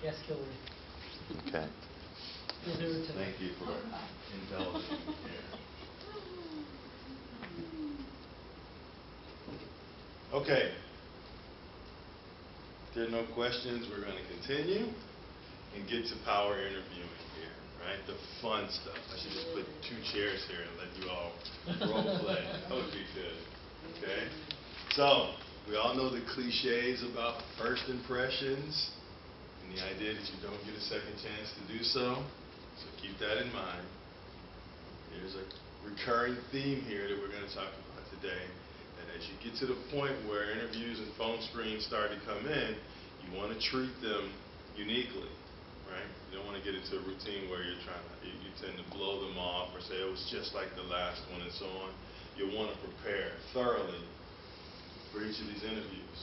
Yes, Kilroy. Okay. We'll do it tonight. Thank you for indulging here. Okay. If there are no questions, we're going to continue and get to power interviewing here, right? The fun stuff. I should just put 2 chairs here and let you all role play. That would be good. Okay? So, we all know the cliches about first impressions and the idea that you don't get a second chance to do so. So keep that in mind. There's a recurring theme here that we're going to talk about today. That as you get to the point where interviews and phone screens start to come in, you want to treat them uniquely, right? You don't want to get into a routine where you tend to blow them off or say it was just like the last one and so on. You'll want to prepare thoroughly for each of these interviews.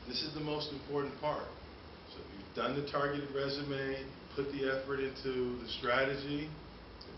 This is the most important part. So if you've done the targeted resume, put the effort into the strategy,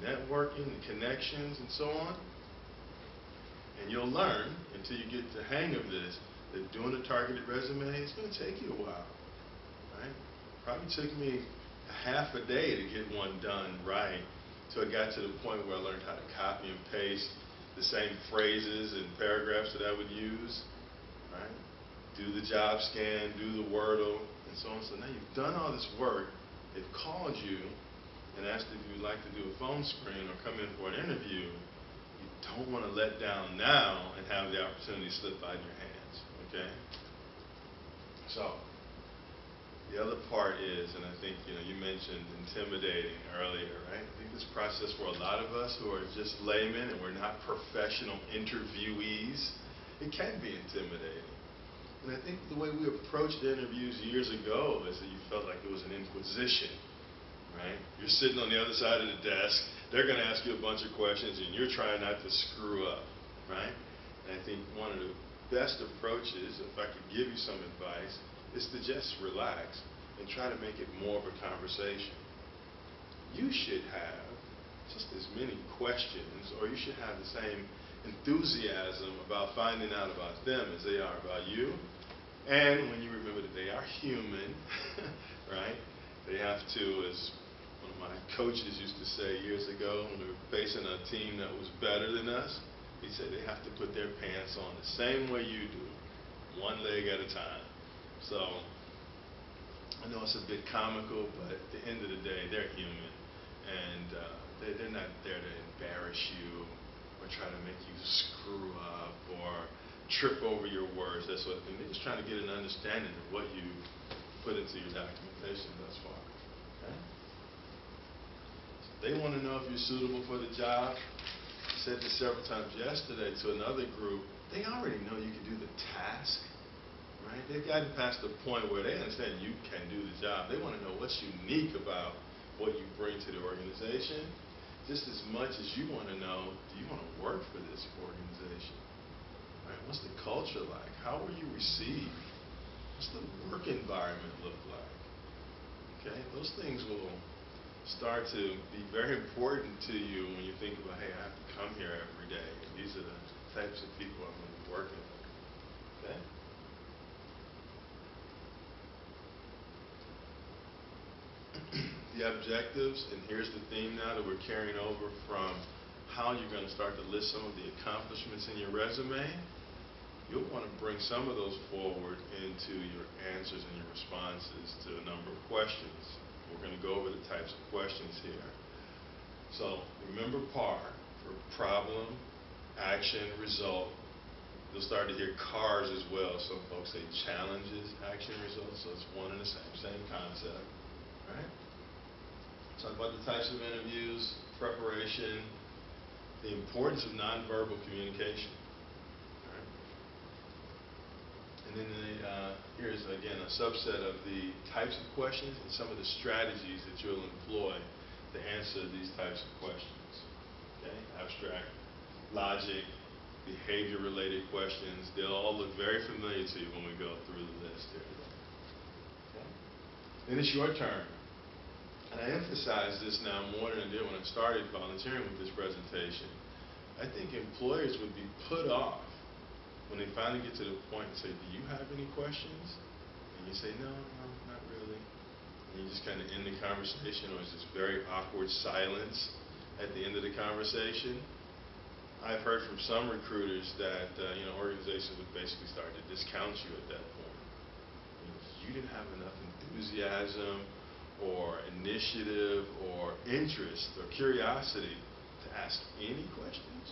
the networking, the connections, and so on, and you'll learn until you get the hang of this that doing a targeted resume is going to take you a while, right? Probably took me a half a day to get one done right until I got to the point where I learned how to copy and paste the same phrases and paragraphs that I would use, right? Do the job scan, do the Wordle, and so on. So now you've done all this work. They've called you and asked if you'd like to do a phone screen or come in for an interview. You don't want to let down now and have the opportunity slip out of your hands, okay? So, the other part is, and I think you mentioned intimidating earlier, right? I think this process for a lot of us who are just laymen and we're not professional interviewees, it can be intimidating. And I think the way we approached interviews years ago is that you felt like it was an inquisition, right? You're sitting on the other side of the desk, they're going to ask you a bunch of questions and you're trying not to screw up, right? And I think one of the best approaches, if I could give you some advice, is to just relax and try to make it more of a conversation. You should have just as many questions, or you should have the same enthusiasm about finding out about them as they are about you. And when you remember that they are human, right? They have to, as one of my coaches used to say years ago when we were facing a team that was better than us, he said they have to put their pants on the same way you do, one leg at a time. So, I know it's a bit comical, but at the end of the day, they're human. And they're not there to embarrass you or try to make you screw up or trip over your words, that sort of thing. They're just trying to get an understanding of what you put into your documentation thus far. Okay? So they want to know if you're suitable for the job. I said this several times yesterday to another group. They already know you can do the task. Right? They've gotten past the point where they understand you can do the job. They want to know what's unique about what you bring to the organization, just as much as you want to know, do you want to work for this organization? Right? What's the culture like? How were you received? What's the work environment look like? Okay? Those things will start to be very important to you when you think about, hey, I have to come here every day. These are the types of people I'm going to be working with. Okay? The objectives, and here's the theme now that we're carrying over from how you're going to start to list some of the accomplishments in your resume. You'll want to bring some of those forward into your answers and your responses to a number of questions. We're going to go over the types of questions here. So remember PAR for problem, action, result. You'll start to hear CARS as well. Some folks say challenges, action, results. So it's one and the same concept. Right? Talk about the types of interviews, preparation, the importance of nonverbal communication. Right? And then here's, again, a subset of the types of questions and some of the strategies that you'll employ to answer these types of questions. Okay? Abstract, logic, behavior-related questions. They'll all look very familiar to you when we go through the list here. Okay? Then it's your turn. And I emphasize this now more than I did when I started volunteering with this presentation. I think employers would be put off when they finally get to the point and say, do you have any questions? And you say, no, not really. And you just kind of end the conversation, or is this very awkward silence at the end of the conversation? I've heard from some recruiters that organizations would basically start to discount you at that point. You didn't have enough enthusiasm or initiative or interest or curiosity to ask any questions,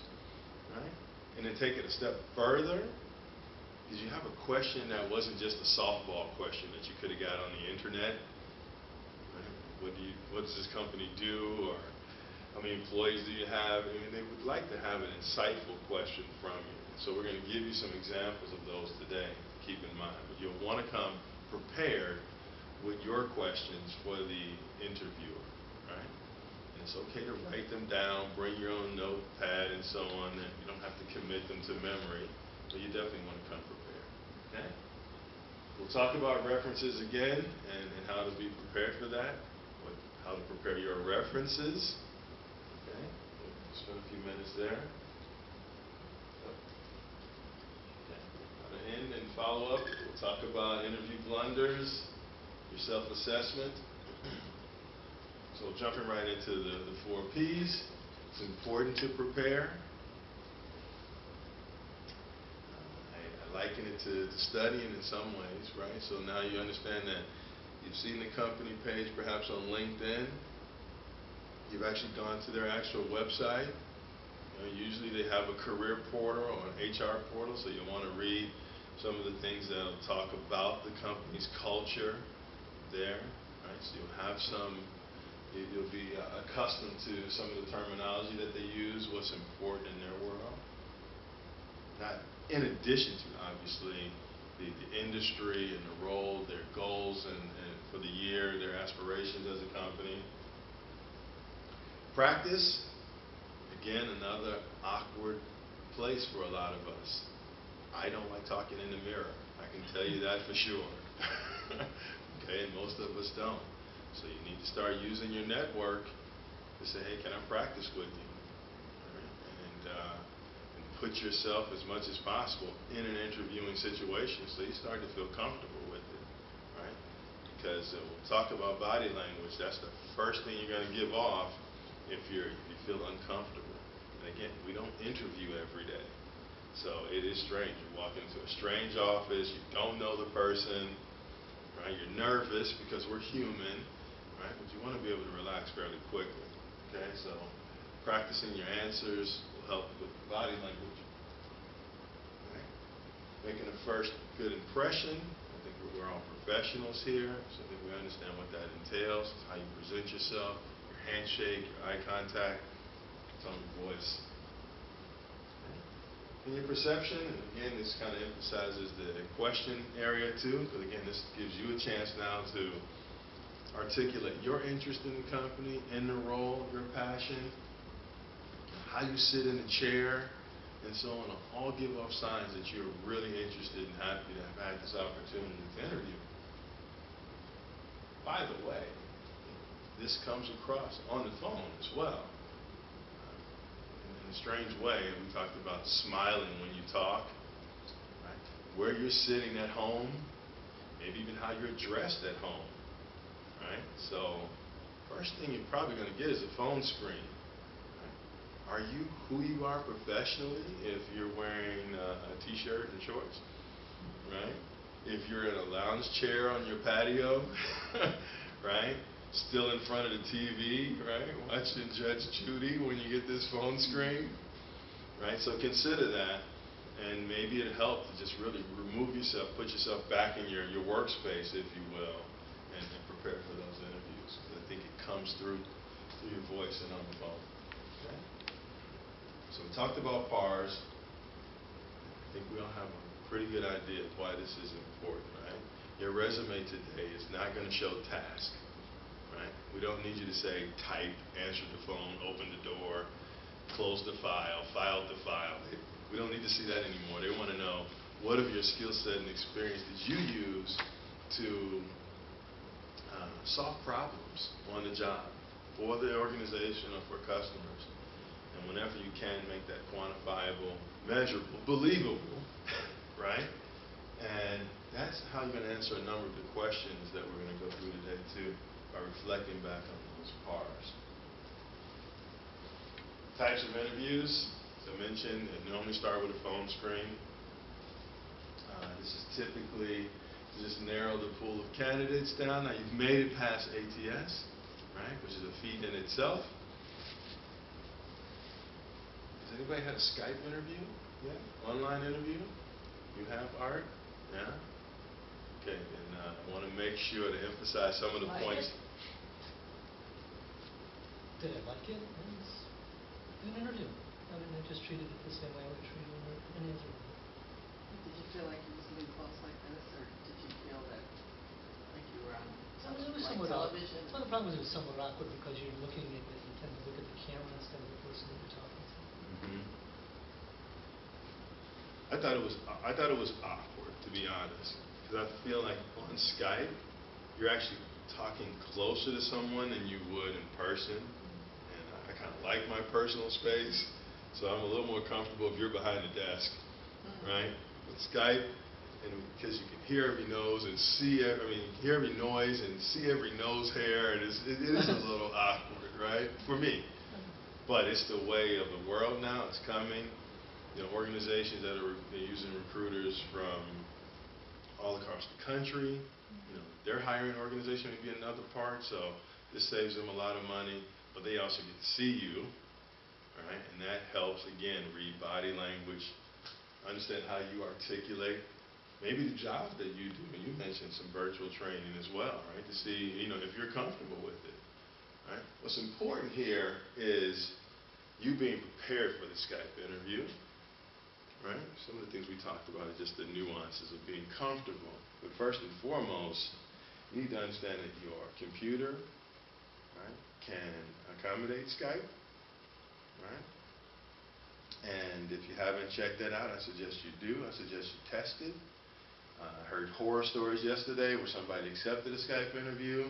right? And then take it a step further. Did you have a question that wasn't just a softball question that you could have got on the internet? Right? What does this company do? Or how many employees do you have? I mean, they would like to have an insightful question from you. So we're going to give you some examples of those today to keep in mind. But you'll want to come prepared with your questions for the interviewer, right? And it's okay to write them down, bring your own notepad and so on. And you don't have to commit them to memory, but you definitely want to come prepared, okay? We'll talk about references again and how to be prepared for that, how to prepare your references. Okay, we'll spend a few minutes there. Okay. How to end and follow up. We'll talk about interview blunders, your self-assessment. So jumping right into the 4 Ps. It's important to prepare. I liken it to studying in some ways, right? So now you understand that you've seen the company page perhaps on LinkedIn. You've actually gone to their actual website. Usually they have a career portal or an HR portal, so you'll want to read some of the things that'll talk about the company's culture there, right? So you'll be accustomed to some of the terminology that they use, what's important in their world. Not in addition to, obviously, the industry and the role, their goals and for the year, their aspirations as a company. Practice, again, another awkward place for a lot of us. I don't like talking in the mirror. I can tell you that for sure. Okay, and most of us don't. So you need to start using your network to say, hey, can I practice with you? Right? And put yourself as much as possible in an interviewing situation so you start to feel comfortable with it, right? Because we'll talk about body language. That's the first thing you're going to give off if you feel uncomfortable. And again, we don't interview every day. So it is strange. You walk into a strange office, you don't know the person, right? You're nervous because we're human, right? But you want to be able to relax fairly quickly, okay? So practicing your answers will help with body language. Right? Making a first good impression. I think we're all professionals here, so I think we understand what that entails, how you present yourself, your handshake, your eye contact, tone of voice. In your perception, and again, this kind of emphasizes the question area too, because again, this gives you a chance now to articulate your interest in the company, in the role, your passion, how you sit in the chair, and so on. All give off signs that you're really interested and happy to have had this opportunity to interview. By the way, this comes across on the phone as well. In a strange way, we talked about smiling when you talk, right? Where you're sitting at home, maybe even how you're dressed at home, right? So first thing you're probably going to get is a phone screen. Right? Are you who you are professionally if you're wearing a t-shirt and shorts, right? If you're in a lounge chair on your patio, right? Still in front of the TV, right? Watching Judge Judy when you get this phone screen, right? So consider that, and maybe it'll help to just really remove yourself, put yourself back in your workspace, if you will, and prepare for those interviews. Because I think it comes through your voice and on the phone. Okay? So we talked about PARs. I think we all have a pretty good idea of why this is important, right? Your resume today is not going to show task. Right? We don't need you to say type, answer the phone, open the door, close the file, file the file. We don't need to see that anymore. They want to know what of your skill set and experience did you use to solve problems on the job for the organization or for customers. And whenever you can, make that quantifiable, measurable, believable, right? And that's how you're going to answer a number of the questions that we're going to go through today too. reflecting back on those PARs. Types of interviews, as I mentioned, they normally start with a phone screen. This is typically to just narrow the pool of candidates down. Now you've made it past ATS, right, which is a feat in itself. Has anybody had a Skype interview yet? Online interview? You have, Art? Yeah? Okay, and I want to make sure to emphasize some of the points. Did I like it? It was an interview. I mean, I just treated it the same way I would treat any other interview. Did you feel like you were sitting close like this, or did you feel that like you were on It was like somewhat television? Well, the problem is it was somewhat awkward because you're looking at it, you tend to look at the camera instead of the person that you're talking to. Mm-hmm. I thought it was awkward, to be honest, because I feel like on Skype you're actually talking closer to someone than you would in person, and I kind of like my personal space, so I'm a little more comfortable if you're behind the desk, right? With Skype, and because you can hear every nose and see, hear every noise and see every nose hair, and it is a little awkward, right? For me. But it's the way of the world now. It's coming. You know, organizations that are using recruiters from all across the country. You know, their hiring organization may be another part, so this saves them a lot of money. But they also get to see you, right? And that helps, again, read body language, understand how you articulate, maybe the job that you do. And you mentioned some virtual training as well, right? To see, you know, if you're comfortable with it, right? What's important here is you being prepared for the Skype interview, right? Some of the things we talked about are just the nuances of being comfortable. But first and foremost, you need to understand that your computer, right, can accommodate Skype, right? And if you haven't checked that out, I suggest you do. I suggest you test it. I heard horror stories yesterday where somebody accepted a Skype interview,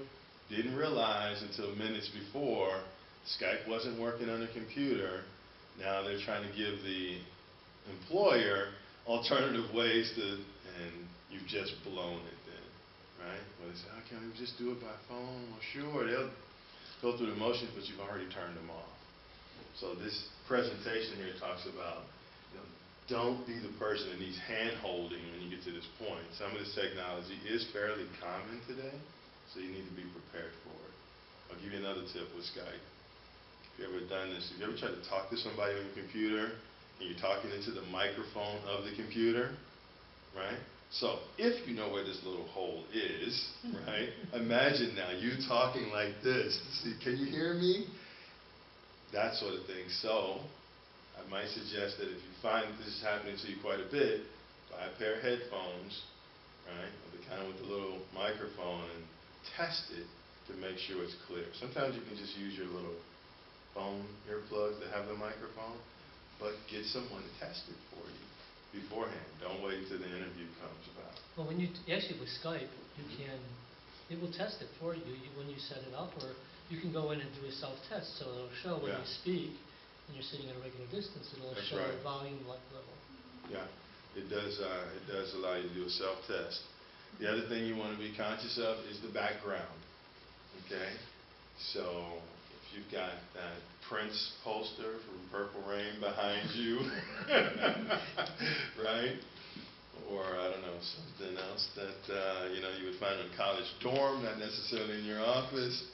didn't realize until minutes before Skype wasn't working on the computer. Now they're trying to give the employer alternative ways to, and you've just blown it then, right? Well, they say, oh, can't we just do it by phone? Well, sure, they'll go through the motions, but you've already turned them off. So this presentation here talks about, you know, don't be the person that needs hand-holding when you get to this point. Some of this technology is fairly common today, so you need to be prepared for it. I'll give you another tip with Skype. If you've ever done this, if you ever tried to talk to somebody on your computer, and you're talking into the microphone of the computer, right? So if you know where this little hole is, right, imagine now you talking like this. See, can you hear me? That sort of thing. So I might suggest that if you find this is happening to you quite a bit, buy a pair of headphones, right, of the kind with the little microphone, and test it to make sure it's clear. Sometimes you can just use your little phone earplugs that have the microphone, but get someone to test it for you beforehand. Don't wait until the interview comes about. Well, when you actually with Skype, it will test it for you. When you set it up, or you can go in and do a self-test, so it'll show when you speak and you're sitting at a regular distance. It'll show a volume level. Yeah, it does allow you to do a self-test. The other thing you want to be conscious of is the background. Okay, so if you've got that Prince poster from Purple Rain behind you, right? Or, I don't know, something else that, you know, you would find in a college dorm, not necessarily in your office,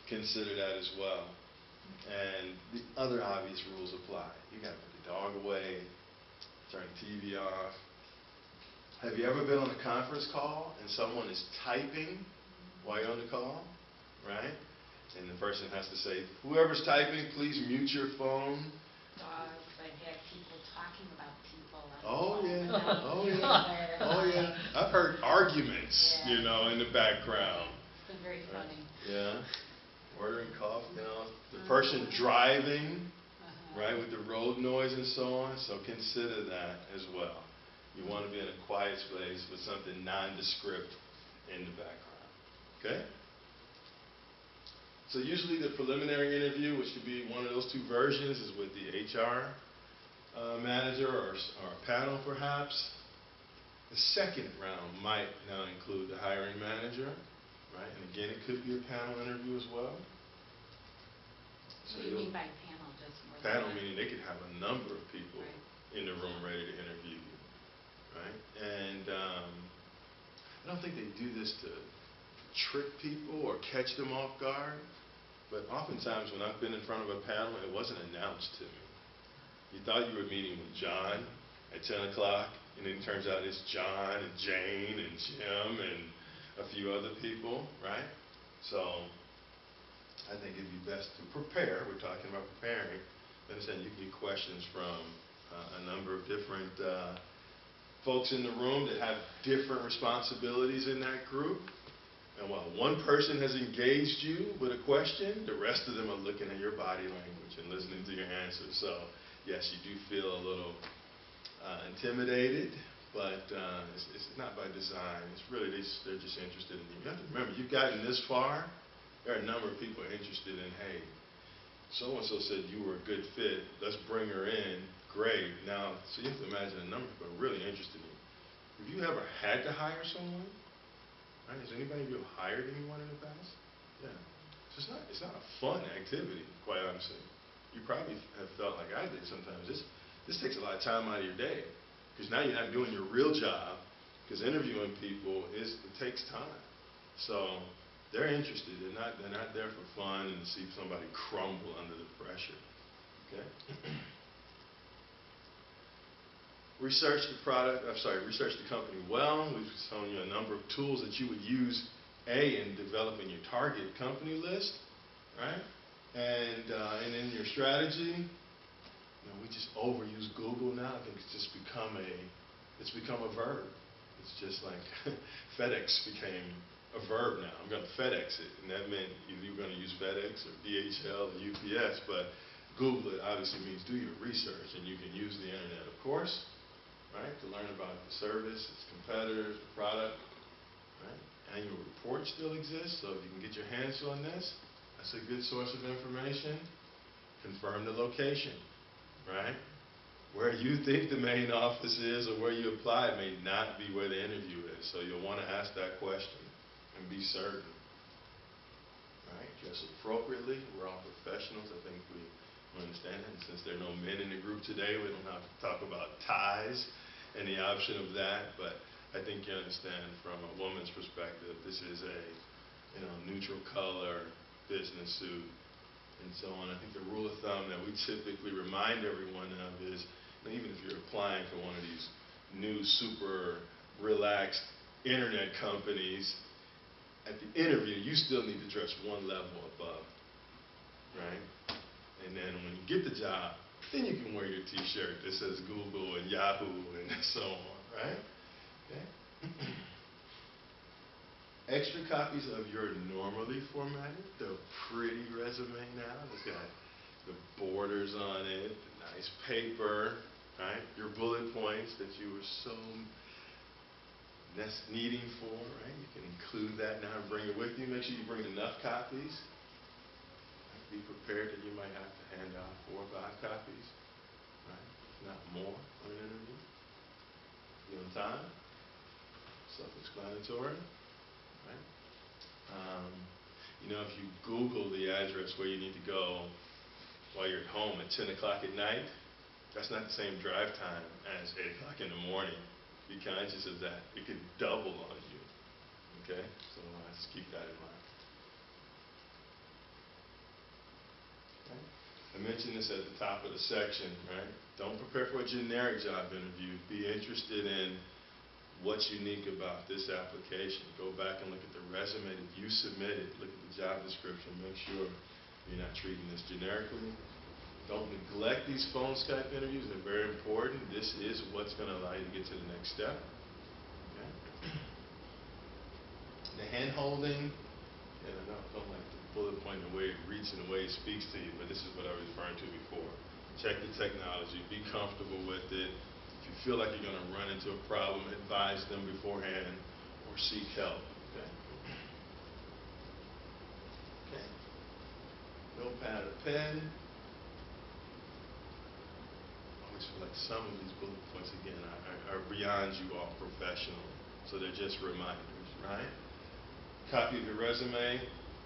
consider that as well. And the other obvious rules apply. You got to put the dog away, turn the TV off. Have you ever been on a conference call and someone is typing while you're on the call, right? And the person has to say, whoever's typing, please mute your phone. Dogs, I've had people talking about people on the Oh, phone. yeah. Oh, yeah. Oh, yeah. I've heard arguments, Yeah. you know, in the background. It's been very funny. Yeah. Ordering coffee, you know. The person driving, right, with the road noise and so on. So consider that as well. You want to be in a quiet space with something nondescript in the background. Okay? So usually the preliminary interview, which could be one of those two versions, is with the HR manager or a panel perhaps. The second round might now include the hiring manager, right? And again, it could be a panel interview as well. What do you mean by panel, just more than Panel one? meaning they could have a number of people Right. in the room ready to interview you, right? And I don't think they do this to trick people or catch them off guard, but oftentimes when I've been in front of a panel, it wasn't announced to me. You thought you were meeting with John at 10 o'clock, and then it turns out it's John and Jane and Jim and a few other people, right? So I think it'd be best to prepare. We're talking about preparing. Understand you get questions from a number of different folks in the room that have different responsibilities in that group. And while one person has engaged you with a question, the rest of them are looking at your body language and listening to your answers. So yes, you do feel a little intimidated, but it's not by design. It's really they're just interested in you. You have to remember, you've gotten this far. There are a number of people interested in, hey, so-and-so said you were a good fit. Let's bring her in. Great. Now, so you have to imagine a number of people are really interested in you. Have you ever had to hire someone? Right? Has anybody of you hired anyone in the past? Yeah. So it's not a fun activity, quite honestly. You probably have felt like I did sometimes. This takes a lot of time out of your day, because now you're not doing your real job, because interviewing people it takes time. So they're interested. They're not there for fun and to see somebody crumble under the pressure. Okay? Research the company well. We've shown you a number of tools that you would use, in developing your target company list, right? And in your strategy, we just overuse Google now. I think it's become a verb. It's just like FedEx became a verb now. I'm going to FedEx it, and that meant either you're going to use FedEx or DHL or UPS, but Google it obviously means do your research, and you can use the internet, of course, right, to learn about the service, its competitors, the product, right? Annual report still exists, so if you can get your hands on this, that's a good source of information. Confirm the location, right? Where you think the main office is or where you applied may not be where the interview is, so you'll want to ask that question and be certain, right? Dress appropriately. We're all professionals. I think we understand that. And since there are no men in the group today, we don't have to talk about ties and the option of that, but I think you understand from a woman's perspective, this is a neutral color business suit and so on. I think the rule of thumb that we typically remind everyone of is, even if you're applying for one of these new super relaxed internet companies, at the interview you still need to dress one level above, right? And then when you get the job, then you can wear your t-shirt that says Google and Yahoo and so on, right? Okay. Extra copies of your normally formatted, the pretty resume now. It's got the borders on it, the nice paper, right? Your bullet points that you were so needing for, right? You can include that now and bring it with you. Make sure you bring enough copies. Be prepared that you might have to hand out 4 or 5 copies, right? If not more on an interview. Be on time. Self-explanatory, right? If you Google the address where you need to go while you're at home at 10 o'clock at night, that's not the same drive time as 8 o'clock in the morning. Be conscious of that. It could double on you, okay? So let's keep that in mind. Okay? I mentioned this at the top of the section, right? Don't prepare for a generic job interview. Be interested in what's unique about this application. Go back and look at the resume that you submitted. Look at the job description. Make sure you're not treating this generically. Don't neglect these phone Skype interviews. They're very important. This is what's going to allow you to get to the next step. Okay? The hand-holding, and I don't like the bullet point the way it reads and the way it speaks to you, but this is what I was referring to before. Check the technology. Be comfortable with it. If you feel like you're going to run into a problem, advise them beforehand or seek help. Okay? Okay. Notepad or pen. I always feel like some of these bullet points, again, are beyond you all professionally. So they're just reminders, right? copy of your resume,